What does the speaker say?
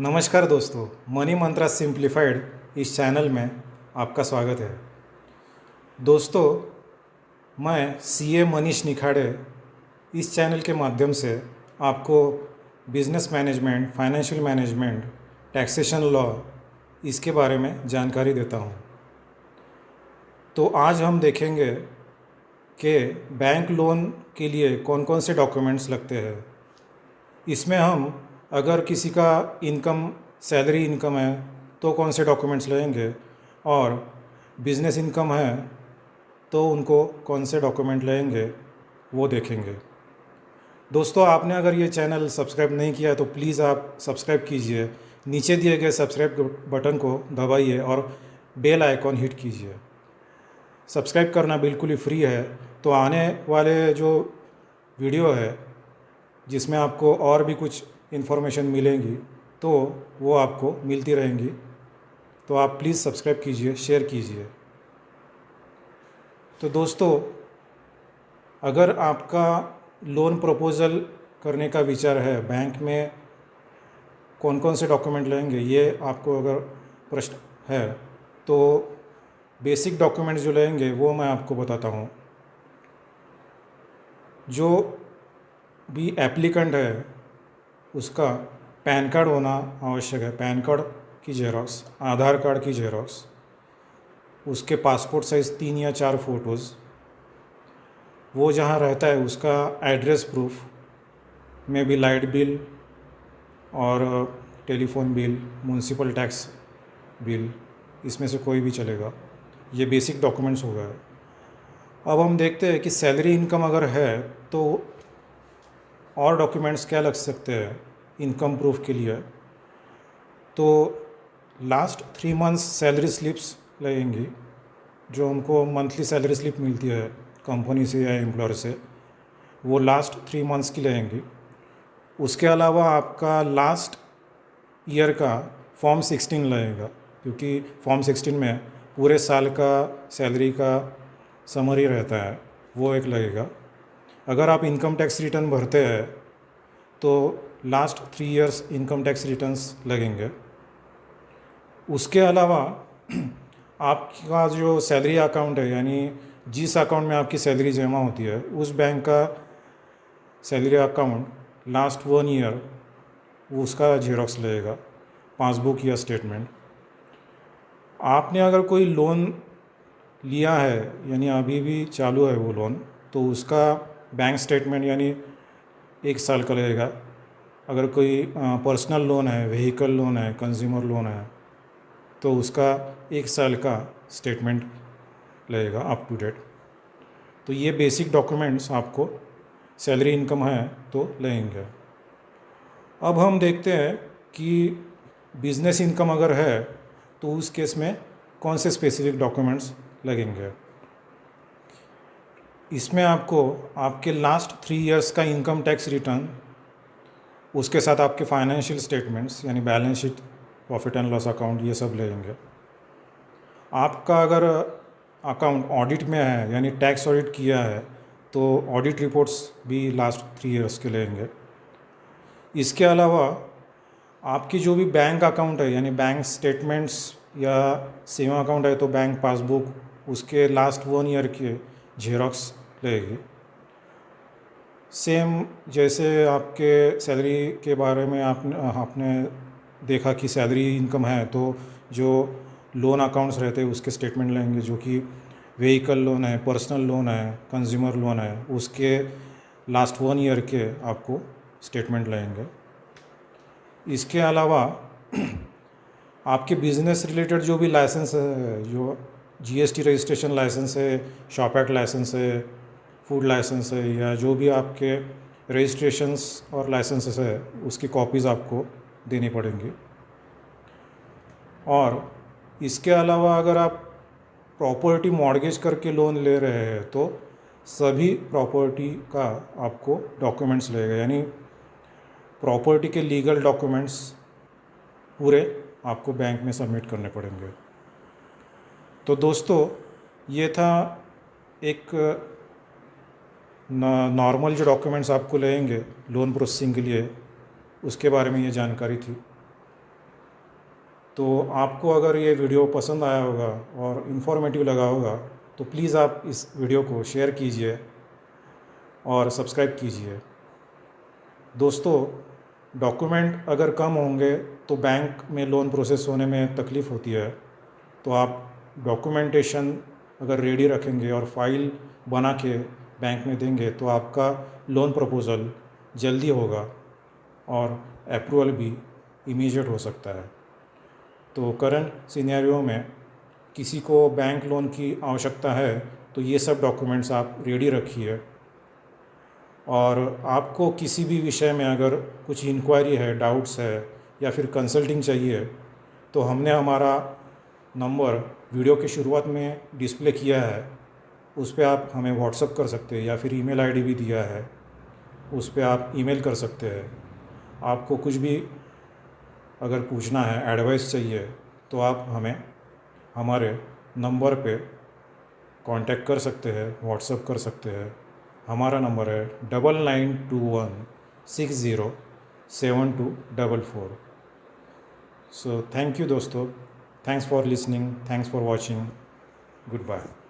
नमस्कार दोस्तों, मनी मंत्रा सिंप्लीफाइड इस चैनल में आपका स्वागत है। दोस्तों, मैं सीए मनीष निखाड़े इस चैनल के माध्यम से आपको business management, financial management, taxation law इसके बारे में जानकारी देता हूँ। तो आज हम देखेंगे कि बैंक लोन के लिए कौन कौन से डॉक्यूमेंट्स लगते हैं। इसमें हम अगर किसी का इनकम सैलरी इनकम है तो कौन से डॉक्यूमेंट्स लगेंगे, और बिजनेस इनकम है तो उनको कौन से डॉक्यूमेंट लगेंगे वो देखेंगे। दोस्तों, आपने अगर ये चैनल सब्सक्राइब नहीं किया है तो प्लीज़ आप सब्सक्राइब कीजिए। नीचे दिए गए सब्सक्राइब बटन को दबाइए और बेल आइकॉन हिट कीजिए। सब्सक्राइब करना बिल्कुल ही फ्री है। तो आने वाले जो वीडियो है जिसमें आपको और भी कुछ इन्फॉर्मेशन मिलेंगी तो वो आपको मिलती रहेंगी। तो आप प्लीज़ सब्सक्राइब कीजिए, शेयर कीजिए। तो दोस्तों, अगर आपका लोन प्रपोज़ल करने का विचार है, बैंक में कौन कौन से डॉक्यूमेंट लगेंगे ये आपको अगर प्रश्न है, तो बेसिक डॉक्यूमेंट जो लगेंगे वो मैं आपको बताता हूँ। जो भी एप्लीकेंट है उसका पैन कार्ड होना आवश्यक है। पैन कार्ड की जेरॉक्स, आधार कार्ड की जेरॉक्स, उसके पासपोर्ट साइज़ 3 या 4 फ़ोटोज़, वो जहाँ रहता है उसका एड्रेस प्रूफ में भी लाइट बिल और telephone bill, municipal tax bill, इसमें से कोई भी चलेगा। ये बेसिक डॉक्यूमेंट्स हो गए। अब हम देखते हैं कि सैलरी इनकम अगर है तो और डॉक्यूमेंट्स क्या लग सकते हैं इनकम प्रूफ के लिए। तो लास्ट 3 मंथ्स सैलरी स्लिप्स लगेंगी, जो उनको मंथली सैलरी स्लिप मिलती है कंपनी से या एम्प्लॉयर से, वो लास्ट 3 मंथ्स की लगेंगी। उसके अलावा आपका लास्ट ईयर का फॉर्म 16 लगेगा, क्योंकि फॉर्म 16 में पूरे साल का सैलरी का समरी रहता है, वो एक लगेगा। अगर आप इनकम टैक्स रिटर्न भरते हैं तो last 3 years income tax returns लगेंगे। उसके अलावा आपका जो सैलरी अकाउंट है, यानी जिस अकाउंट में आपकी सैलरी जमा होती है उस बैंक का सैलरी अकाउंट लास्ट 1 ईयर उसका जेरॉक्स लगेगा, पासबुक या स्टेटमेंट। आपने अगर कोई लोन लिया है यानी अभी भी चालू है वो लोन, तो उसका बैंक स्टेटमेंट यानी 1 साल का लगेगा। अगर कोई पर्सनल लोन है, व्हीकल लोन है, कंज्यूमर लोन है, तो उसका 1 साल का स्टेटमेंट लगेगा अप टू डेट। तो ये बेसिक डॉक्यूमेंट्स आपको सैलरी इनकम है तो लगेंगे। अब हम देखते हैं कि बिजनेस इनकम अगर है तो उस केस में कौन से स्पेसिफिक डॉक्यूमेंट्स लगेंगे। इसमें आपको आपके लास्ट 3 इयर्स का इनकम टैक्स रिटर्न, उसके साथ आपके फाइनेंशियल स्टेटमेंट्स यानी balance sheet, profit and loss account, ये सब लगेंगे। आपका अगर अकाउंट ऑडिट में है यानी टैक्स ऑडिट किया है तो ऑडिट रिपोर्ट्स भी लास्ट 3 इयर्स के लगेंगे। इसके अलावा आपकी जो भी बैंक अकाउंट है यानी बैंक स्टेटमेंट्स या सेविंग अकाउंट है तो बैंक पासबुक, उसके लास्ट 1 ईयर के जेरॉक्स लगेगी। सेम जैसे आपके सैलरी के बारे में आपने देखा कि सैलरी इनकम है तो जो लोन अकाउंट्स रहते हैं उसके स्टेटमेंट लेंगे, जो कि व्हीकल लोन है, पर्सनल लोन है, कंज्यूमर लोन है, उसके लास्ट 1 ईयर के आपको स्टेटमेंट लेंगे। इसके अलावा आपके बिज़नेस रिलेटेड जो भी लाइसेंस है, जो जीएसटी रजिस्ट्रेशन लाइसेंस है, शॉप एक्ट लाइसेंस है, फूड लाइसेंस है, या जो भी आपके रजिस्ट्रेशंस और लाइसेंसेस है उसकी कॉपीज़ आपको देनी पड़ेंगी। और इसके अलावा अगर आप प्रॉपर्टी मॉर्गेज करके लोन ले रहे हैं तो सभी प्रॉपर्टी का आपको डॉक्यूमेंट्स लगेगा, यानी प्रॉपर्टी के लीगल डॉक्यूमेंट्स पूरे आपको बैंक में सबमिट करने पड़ेंगे। तो दोस्तों, ये था एक नॉर्मल जो डॉक्यूमेंट्स आपको लगेंगे लोन प्रोसेसिंग के लिए, उसके बारे में ये जानकारी थी। तो आपको अगर ये वीडियो पसंद आया होगा और इन्फॉर्मेटिव लगा होगा तो प्लीज़ आप इस वीडियो को शेयर कीजिए और सब्सक्राइब कीजिए। दोस्तों, डॉक्यूमेंट अगर कम होंगे तो बैंक में लोन प्रोसेस होने में तकलीफ़ होती है, तो आप डॉक्यूमेंटेशन अगर रेडी रखेंगे और फाइल बना के बैंक में देंगे तो आपका लोन प्रपोज़ल जल्दी होगा और अप्रूवल भी इमीडिएट हो सकता है। तो करंट सिनेरियो में किसी को बैंक लोन की आवश्यकता है तो ये सब डॉक्यूमेंट्स आप रेडी रखिए। और आपको किसी भी विषय में अगर कुछ इंक्वायरी है, डाउट्स है या फिर कंसल्टिंग चाहिए तो हमने हमारा नंबर वीडियो की शुरुआत में डिस्प्ले किया है, उस पर आप हमें व्हाट्सअप कर सकते हैं या फिर ईमेल आईडी भी दिया है, उस पर आप ईमेल कर सकते हैं। आपको कुछ भी अगर पूछना है, एडवाइस चाहिए तो आप हमें हमारे नंबर पे कांटेक्ट कर सकते हैं, व्हाट्सअप कर सकते हैं। हमारा नंबर है 9921607244। सो थैंक यू दोस्तों, thanks for listening, thanks for watching, good bye.